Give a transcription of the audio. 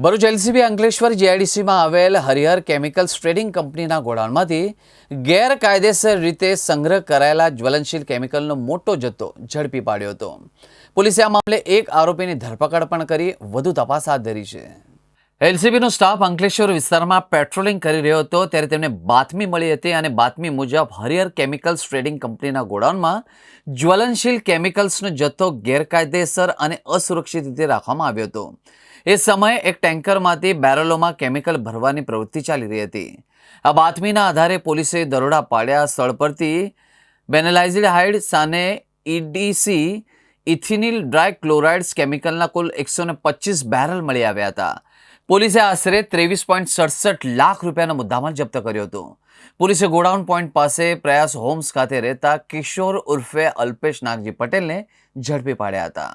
Bharuch LCB Ankleshwar જીઆઈડીસીમાં આવેલ Harihar chemicals trading કંપનીના ગોડાઉનમાંથી ગેરકાયદેસર રીતે સંગ્રહ કરાયેલા જ્વલનશીલ કેમિકલનો મોટો જથ્થો ઝડપી પાડ્યો હતો. પોલીસે આ મામલે એક આરોપીની ધરપકડ પણ કરી વધુ તપાસ હાથ ધરી છે. એલસીબીનો સ્ટાફ અંકલેશ્વર વિસ્તારમાં પેટ્રોલિંગ કરી રહ્યો હતો ત્યારે તેમને બાતમી મળી હતી અને બાતમી મુજબ હરિહર કેમિકલ્સ ટ્રેડિંગ કંપનીના ગોડાઉનમાં જ્વલનશીલ કેમિકલ્સનો જથ્થો ગેરકાયદેસર અને અસુરક્ષિત રીતે રાખવામાં આવ્યો હતો. એ સમયે એક ટેન્કરમાંથી બેરલોમાં કેમિકલ ભરવાની પ્રવૃત્તિ ચાલી રહી હતી. આ બાતમીના આધારે પોલીસે દરોડા પાડ્યા. સ્થળ પરથી બેનલાઇઝિડ હાઇડ સાને ઇડીસી ઇથિનિલ ડ્રાય ક્લોરાઇડ્સ કેમિકલના કુલ 125 બેરલ મળી આવ્યા હતા. પોલીસે આશરે 23.67 લાખ રૂપિયાનો મુદ્દામાલ જપ્ત કર્યો હતો. પોલીસે ગોડાઉન પોઈન્ટ પાસે પ્રયાસ હોમ્સ ખાતે રહેતા કિશોર ઉર્ફે અલ્પેશ નાગજી પટેલને ઝડપી પાડ્યા હતા.